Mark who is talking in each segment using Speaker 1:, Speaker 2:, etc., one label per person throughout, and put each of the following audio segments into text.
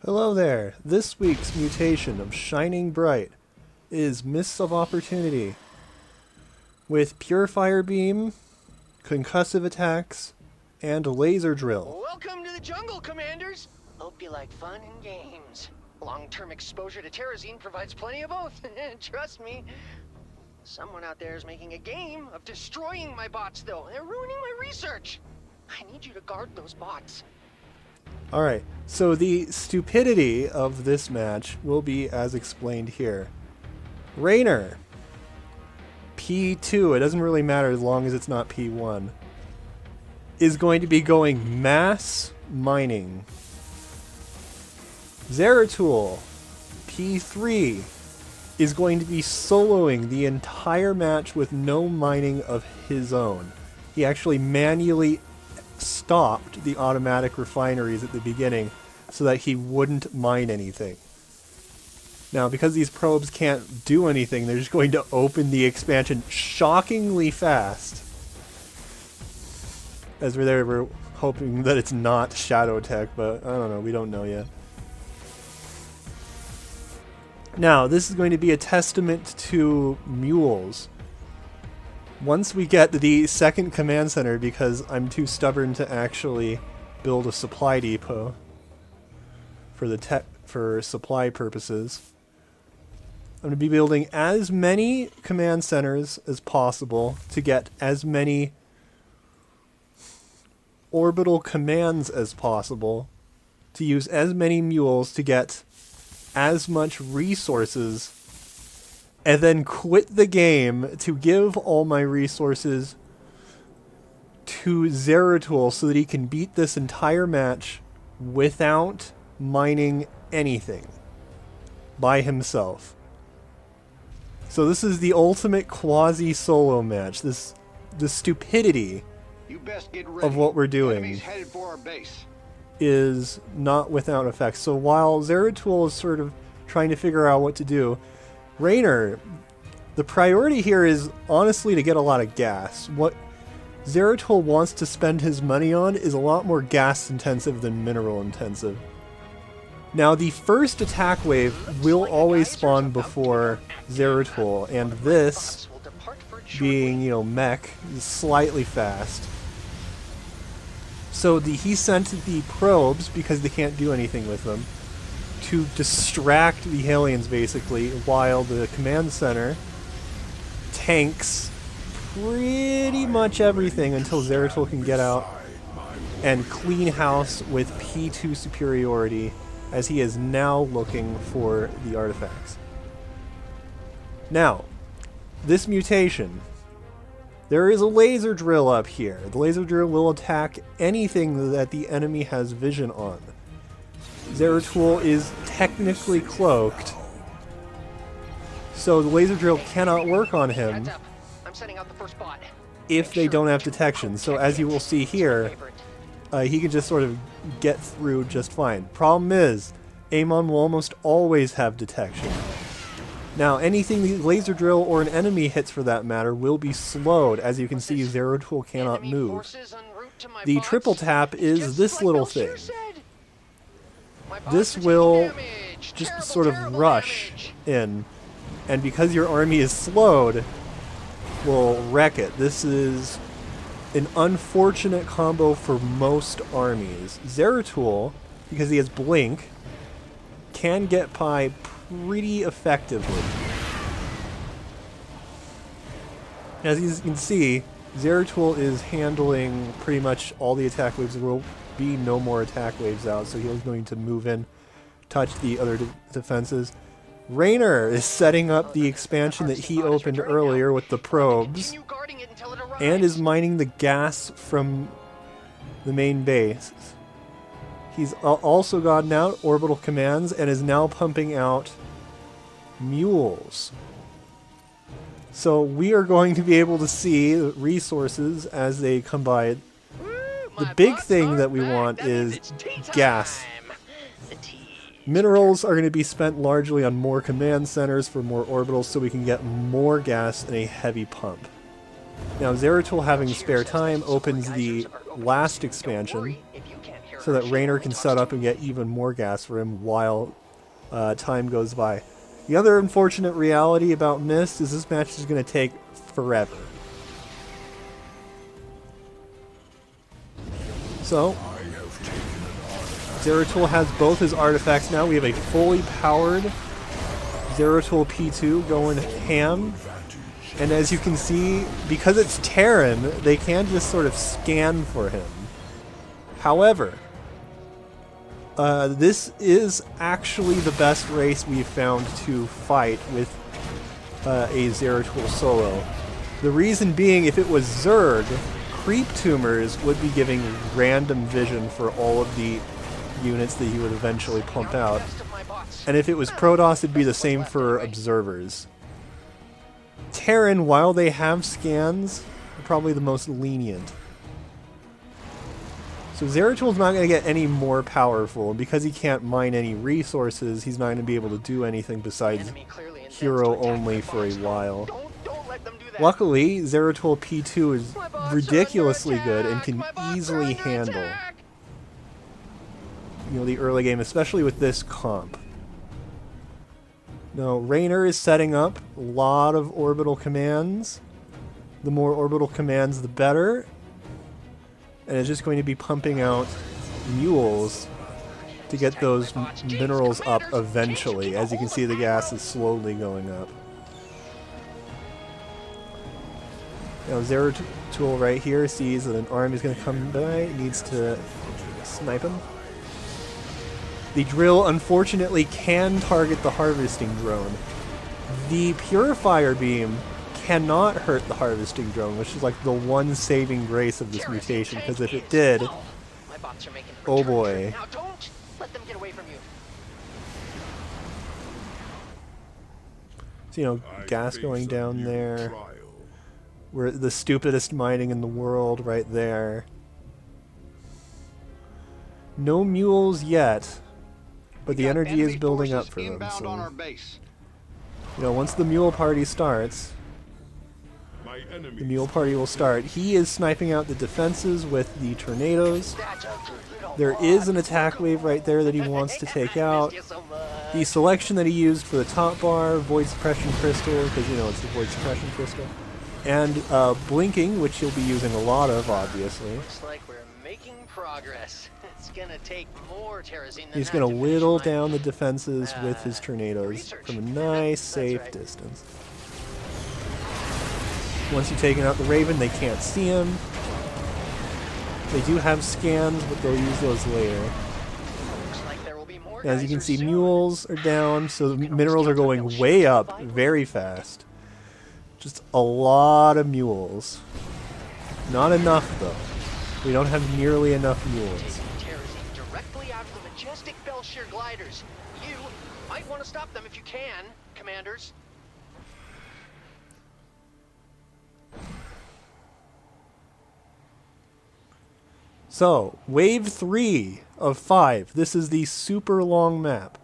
Speaker 1: Hello there! This week's mutation of Shining Bright is Mists of Opportunity with Purifier Beam, Concussive Attacks, and Laser Drill.
Speaker 2: Welcome to the jungle, Commanders! Hope you like fun and games. Long-term exposure to terrazine provides plenty of both. Trust me. Someone out there is making a game of destroying my bots, though. They're ruining my research. I need you to guard those bots.
Speaker 1: Alright, so the stupidity of this match will be as explained here. Raynor, P2, it doesn't really matter as long as it's not P1, is going to be going mass mining. Zeratul, P3, is going to be soloing the entire match with no mining of his own. He actually manually stopped the automatic refineries at the beginning so that he wouldn't mine anything. Now, because these probes can't do anything, they're just going to open the expansion shockingly fast. As we're hoping that it's not Shadow Tech, but I don't know, we don't know yet. Now, this is going to be a testament to mules. Once we get the second command center, because I'm too stubborn to actually build a supply depot for supply purposes, I'm going to be building as many command centers as possible to get as many orbital commands as possible, to use as many mules to get as much resources, and then quit the game to give all my resources to Zeratul so that he can beat this entire match without mining anything by himself. So this is the ultimate quasi-solo match. The stupidity of what we're doing is not without effect. So while Zeratul is sort of trying to figure out what to do, Raynor, the priority here is honestly to get a lot of gas. What Zeratul wants to spend his money on is a lot more gas intensive than mineral intensive. Now, the first attack wave will always spawn before Zeratul, and this, being, mech, is slightly fast. So he sent the probes, because they can't do anything with them, to distract the aliens, basically, while the command center tanks pretty much everything until Zeratul can get out and clean house with P2 superiority, as he is now looking for the artifacts. Now, this mutation, there is a laser drill up here. The laser drill will attack anything that the enemy has vision on. Zeratul is technically cloaked, so the laser drill cannot work on him if they don't have detection. So as you will see here, he can just sort of get through just fine. Problem is, Amon will almost always have detection. Now, anything the laser drill or an enemy hits, for that matter, will be slowed. As you can see, Zeratul cannot move. The triple tap is this little thing. This will just sort of rush in, and because your army is slowed, will wreck it. This is an unfortunate combo for most armies. Zeratul, because he has Blink, can get by pretty effectively. As you can see, Zeratul is handling pretty much all the attack waves. There will be no more attack waves out, so he's going to move in, touch the other defenses. Raynor is setting up the expansion that he opened earlier with the probes, and is mining the gas from the main base. He's also gotten out orbital commands and is now pumping out mules. So we are going to be able to see resources as they come by. The big thing that we want is gas. Minerals are going to be spent largely on more command centers for more orbitals so we can get more gas in a heavy pump. Now, Zeratul, having spare time, opens the last expansion. so that Raynor can set up and get even more gas for him while time goes by. The other unfortunate reality about Mist is this match is going to take forever. So, Zeratul has both his artifacts now. We have a fully powered Zeratul P2 going ham. And as you can see, because it's Terran, they can just sort of scan for him. However, this is actually the best race we've found to fight with a Zeratul solo. The reason being, if it was Zerg, Creep Tumors would be giving random vision for all of the units that he would eventually pump out. And if it was Protoss, it'd be the same for Observers. Terran, while they have scans, are probably the most lenient. So Zeratul's not going to get any more powerful, and because he can't mine any resources, he's not going to be able to do anything besides hero only for a while. Luckily, Zeratul P2 is ridiculously good and can easily handle, you know, the early game, especially with this comp. Now, Raynor is setting up a lot of orbital commands. The more orbital commands, the better. And it's just going to be pumping out mules to get those minerals up eventually. As you can see, the gas is slowly going up. Now, Zeratul right here sees that an army is going to come by, needs to snipe him. The drill, unfortunately, can target the harvesting drone. The purifier beam cannot hurt the harvesting drone, which is like the one saving grace of this mutation, because if it did, oh boy.
Speaker 2: Now don't let them get away from you.
Speaker 1: So, you know, gas going down there. We're the stupidest mining in the world right there. No mules yet, but the energy is building up for them. So, you know, once the mule party starts, the mule party will start. He is sniping out the defenses with the tornadoes. There is an attack wave right there that he wants to take out. The selection that he used for the top bar, Void Suppression Crystal, because, you know, it's the Void Suppression Crystal, and Blinking, which he'll be using a lot of, obviously.
Speaker 2: Looks like we're making progress. It's gonna take more terrazine than
Speaker 1: He's
Speaker 2: that
Speaker 1: going to whittle
Speaker 2: finish line.
Speaker 1: down the defenses with his tornadoes from a nice, safe
Speaker 2: right.
Speaker 1: distance. Once you've taken out the Raven, they can't see him. They do have scans, but they'll use those later.
Speaker 2: Looks like there will be more
Speaker 1: As you can
Speaker 2: geysers
Speaker 1: see,
Speaker 2: soon.
Speaker 1: mules are down, so the minerals are going way up very fast. Just a lot of mules. Not enough, though. We don't have nearly enough mules.
Speaker 2: Taking terrazine directly out of the majestic Belshear gliders. You might want to stop them if you can, commanders.
Speaker 1: So, wave 3 of 5. This is the super long map.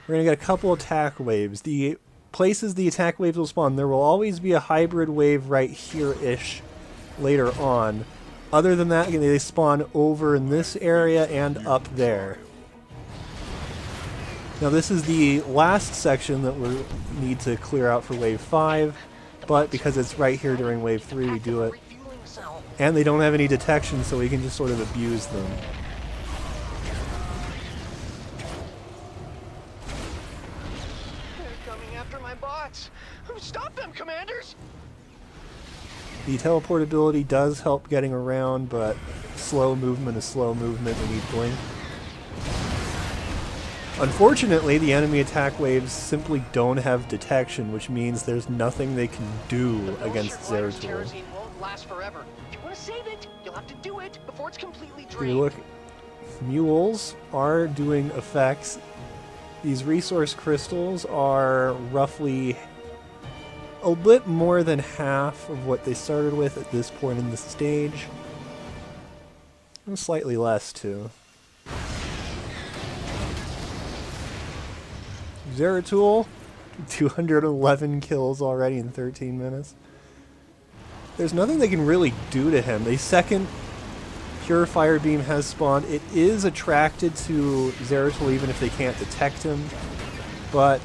Speaker 1: We're going to get a couple attack waves. The places the attack waves will spawn, there will always be a hybrid wave right here-ish later on. Other than that, they spawn over in this area and up there. Now this is the last section that we need to clear out for wave 5, but because it's right here during wave 3, we do it. And they don't have any detection, so we can just sort of abuse them.
Speaker 2: They're coming after my bots. Stop them, commanders!
Speaker 1: The teleportability does help getting around, but slow movement is slow movement. We need blink. Unfortunately, the enemy attack waves simply don't have detection, which means there's nothing they can do against Zeratul.
Speaker 2: Terrazine won't last forever. If you want to save it, you'll have to do it before it's completely
Speaker 1: If you
Speaker 2: drained.
Speaker 1: look, mules are doing effects. These resource crystals are roughly a bit more than half of what they started with at this point in the stage. And slightly less, too. Zeratul, 211 kills already in 13 minutes. There's nothing they can really do to him. The second Pure Fire Beam has spawned. It is attracted to Zeratul even if they can't detect him, but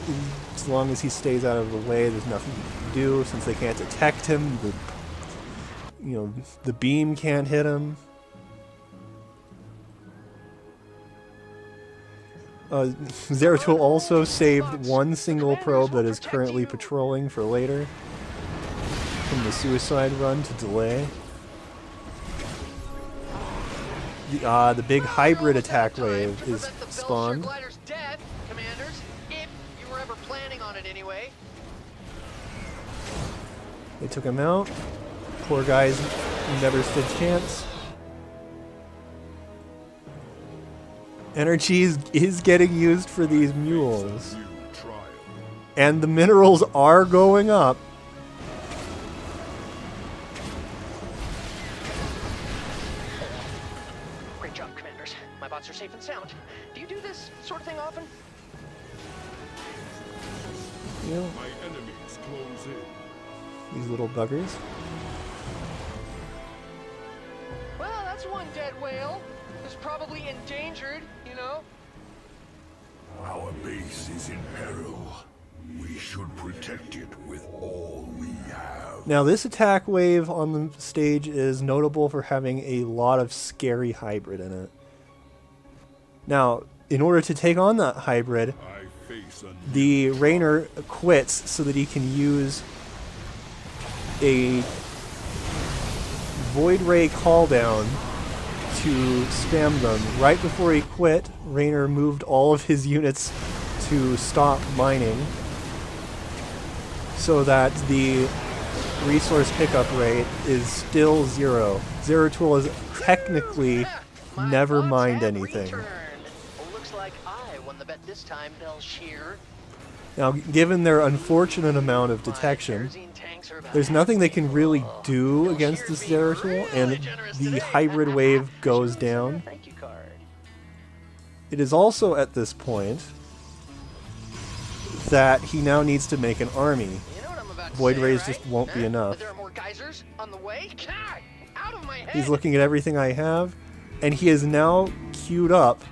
Speaker 1: as long as he stays out of the way, there's nothing to do. Since they can't detect him, the beam can't hit him. Zeratul also saved one single probe that is currently patrolling for later from the suicide run to delay. The big hybrid attack wave is spawned. They took him out. Poor guys never stood chance. Energy is getting used for these mules. And the minerals are going up.
Speaker 2: Great job, commanders. My bots are safe and sound. Do you do this sort of thing often?
Speaker 1: Yeah.
Speaker 3: My enemies close in.
Speaker 1: These little buggers.
Speaker 2: Well, that's one dead whale. It's probably endangered, you know?
Speaker 3: Our base is in peril. We should protect it with all we have.
Speaker 1: Now this attack wave on the stage is notable for having a lot of scary hybrid in it. Now, in order to take on that hybrid, the Rainer quits so that he can use a Void Ray calldown to spam them. Right before he quit, Rainer moved all of his units to stop mining so that the resource pickup rate is still 0. Zeratul has technically never mined anything.
Speaker 2: Looks like I won the bet this time, Belshear.
Speaker 1: Now, given their unfortunate amount of detection, there's nothing they can really do against this Zeratul, and the hybrid wave goes down. It is also at this point that he now needs to make an army. Void Rays just won't be enough. He's looking at everything I have, and he has now queued up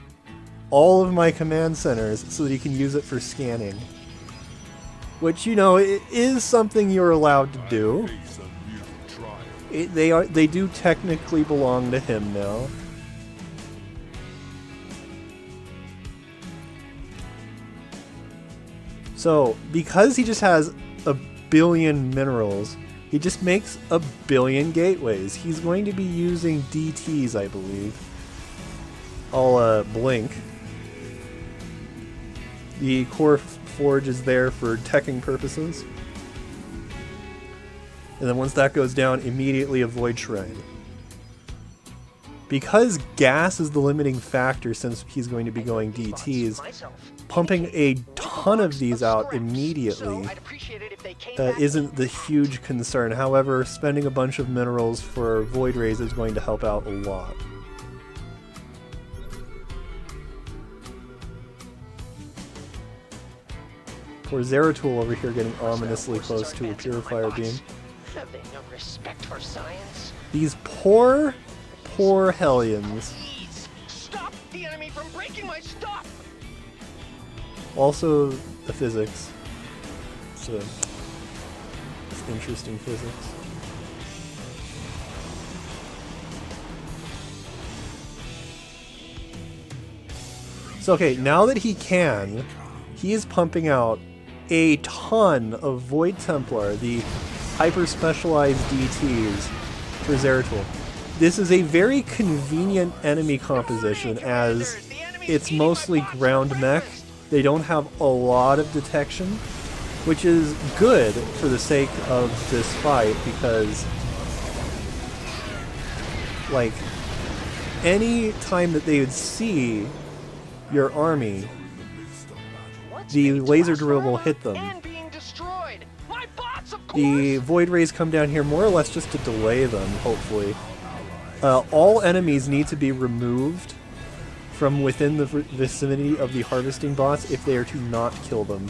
Speaker 1: all of my command centers so that he can use it for scanning. Which, you know, it is something you're allowed to do. They do technically belong to him now. So, because he just has a billion minerals, he just makes a billion gateways. He's going to be using DTs, I believe. I'll blink. The core forge is there for teching purposes. And then once that goes down, immediately a void shrine. Because gas is the limiting factor since he's going to be going DTs, pumping a ton of these out immediately isn't the huge concern. However, spending a bunch of minerals for Void Rays is going to help out a lot. Poor Zeratul over here getting ominously close to a Purifier Beam.
Speaker 2: Have they no respect for science?
Speaker 1: These poor Hellions.
Speaker 2: Please, stop the enemy from breaking my stuff!
Speaker 1: Also, the physics. It's interesting physics. So, okay, now that he is pumping out a ton of Void Templar, the hyper-specialized DTs for Zeratul. This is a very convenient enemy composition as it's mostly ground mech. They don't have a lot of detection, which is good for the sake of this fight because, like, any time that they would see your army, the laser drill will hit them. The Void Rays come down here more or less just to delay them, hopefully. All enemies need to be removed from within the vicinity of the harvesting bots if they are to not kill them.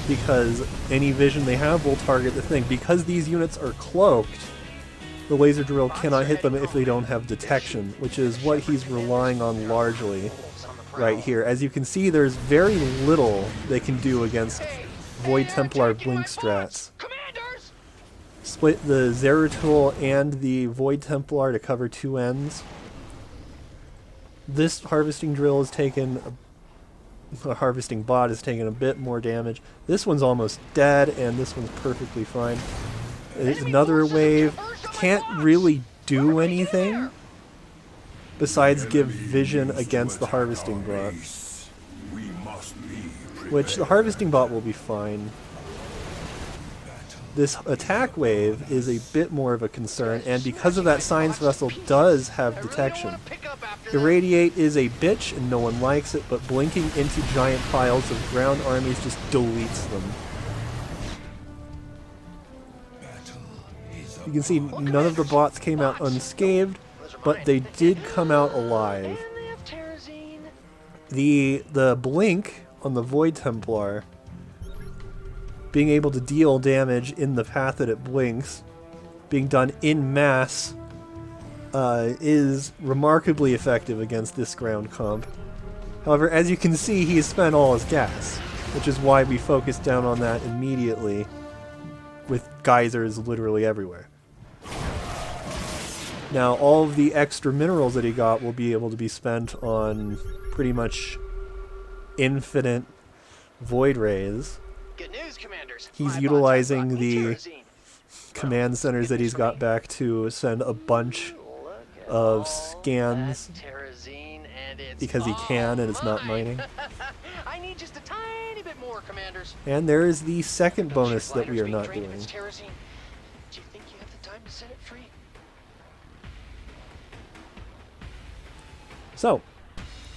Speaker 1: Because any vision they have will target the thing. Because these units are cloaked, the laser drill cannot hit them if they don't have detection, which is what he's relying on largely right here. As you can see, there's very little they can do against Void Templar blink strats. Split the Zeratul and the Void Templar to cover two ends. This harvesting drill has taken a harvesting bot has taken a bit more damage. This one's almost dead, and this one's perfectly fine. There's another wave. Can't really do anything besides give vision against the harvesting bot. Which the harvesting bot will be fine. This attack wave is a bit more of a concern, and because of that, Science Vessel does have detection. Irradiate is a bitch and no one likes it, but blinking into giant piles of ground armies just deletes them. You can see none of the bots came out unscathed, but they did come out alive. The blink on the Void Templar, being able to deal damage in the path that it blinks, being done in mass, is remarkably effective against this ground comp. However, as you can see, he has spent all his gas, which is why we focused down on that immediately, with geysers literally everywhere. Now, all of the extra minerals that he got will be able to be spent on pretty much infinite void rays.
Speaker 2: Good news, Commanders.
Speaker 1: He's utilizing the command centers that he's got back to send a bunch of scans because he can and it's not mining.
Speaker 2: I need just a tiny bit more, Commanders.
Speaker 1: And there is the second bonus that we are not doing.
Speaker 2: Do you think you have the time to set it free?
Speaker 1: So,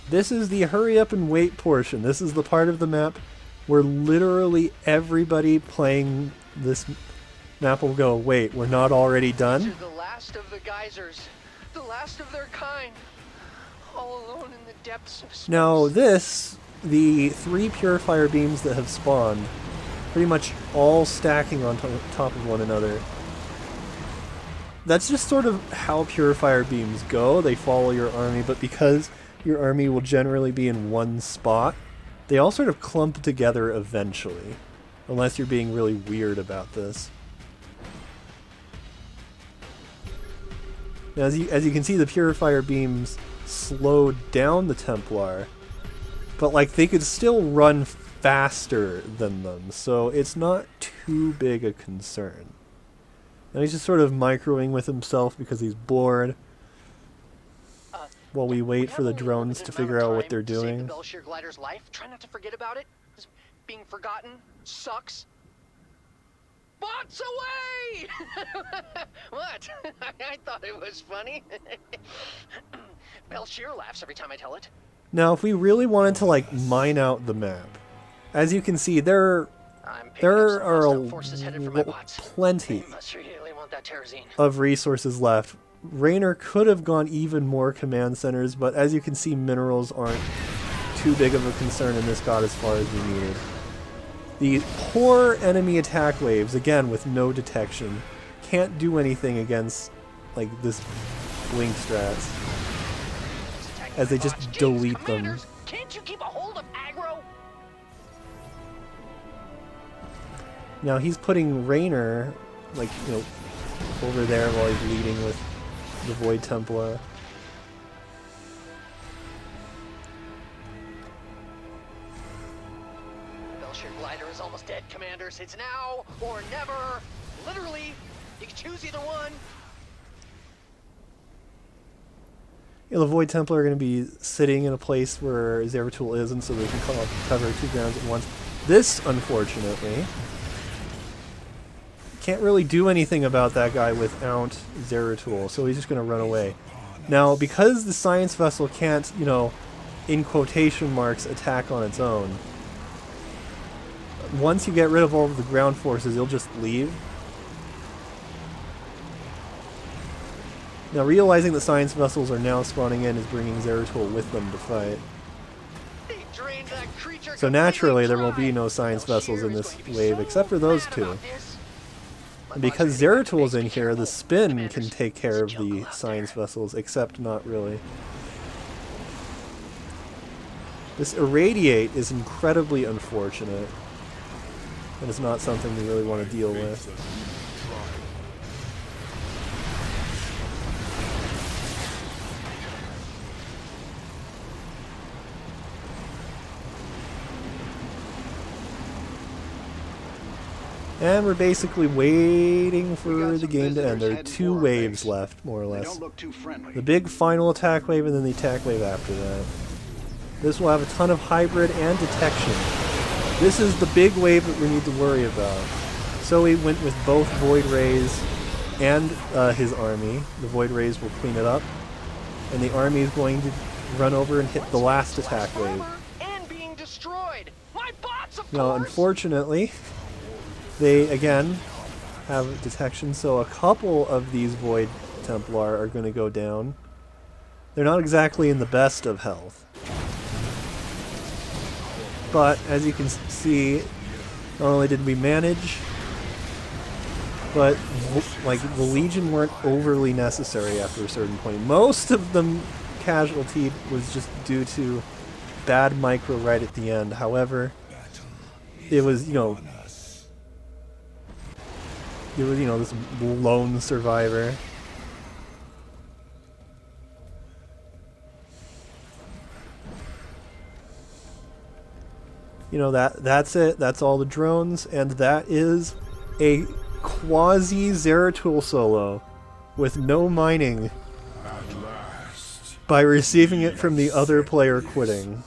Speaker 1: this is the hurry up and wait portion. This is the part of the map where literally everybody playing this map will go, wait, we're not already done?
Speaker 2: These are the last of the geysers, the last of their kind, all alone in the depths of space.
Speaker 1: Now this, the 3 purifier beams that have spawned, pretty much all stacking on top of one another. That's just sort of how purifier beams go. They follow your army, but because your army will generally be in one spot, they all sort of clump together eventually, unless you're being really weird about this. Now, as you can see, the purifier beams slowed down the Templar, but like they could still run faster than them, so it's not too big a concern. Now he's just sort of microing with himself because he's bored, while we wait for the drones to figure out what they're doing.
Speaker 2: The Belshir glider's life. Try not to forget about it. Being forgotten sucks. Bots away! What? I thought it was funny. Belshir laughs every time I tell it.
Speaker 1: Now, if we really wanted to like mine out the map, as you can see, there are plenty of resources left. Raynor could have gone even more command centers, but as you can see, minerals aren't too big of a concern and this got as far as we needed. The poor enemy attack waves, again with no detection, can't do anything against like this blink strats, as they just delete them.
Speaker 2: Can't you keep a hold of aggro?
Speaker 1: Now he's putting Raynor, like, you know, over there while he's leading with the Void Templar.
Speaker 2: Belshir glider is almost dead, Commanders. It's now or never. Literally, you can choose either one.
Speaker 1: You know, the Void Templar are going to be sitting in a place where Zeratul isn't, so they can cover 2 grounds at once. This, unfortunately, can't really do anything about that guy without Zeratul, so he's just going to run away. Now, because the Science Vessel can't, you know, in quotation marks, attack on its own, once you get rid of all of the ground forces, you'll just leave. Now, realizing that Science Vessels are now spawning in is bringing Zeratul with them to fight. So naturally, there will be no Science Vessels in this wave, except for those 2. And because Zeratul's in here, the spin can take care of the science vessels, except not really. This irradiate is incredibly unfortunate. And it's not something we really want to deal with. And we're basically waiting for the game to end. There are 2 waves left, more or less. The big final attack wave and then the attack wave after that. This will have a ton of hybrid and detection. This is the big wave that we need to worry about. So we went with both Void Rays and his army. The Void Rays will clean it up. And the army is going to run over and hit the last attack wave.
Speaker 2: And being destroyed. My bots, of
Speaker 1: Now,
Speaker 2: course.
Speaker 1: unfortunately, they, again, have detection, so a couple of these Void Templar are going to go down. They're not exactly in the best of health. But, as you can see, not only did we manage, but, like, the Legion weren't overly necessary after a certain point. Most of them casualty was just due to bad micro right at the end. However, it was, this lone survivor. That's it. That's all the drones, and that is a quasi-Zeratul solo with no mining by receiving it from the other player quitting.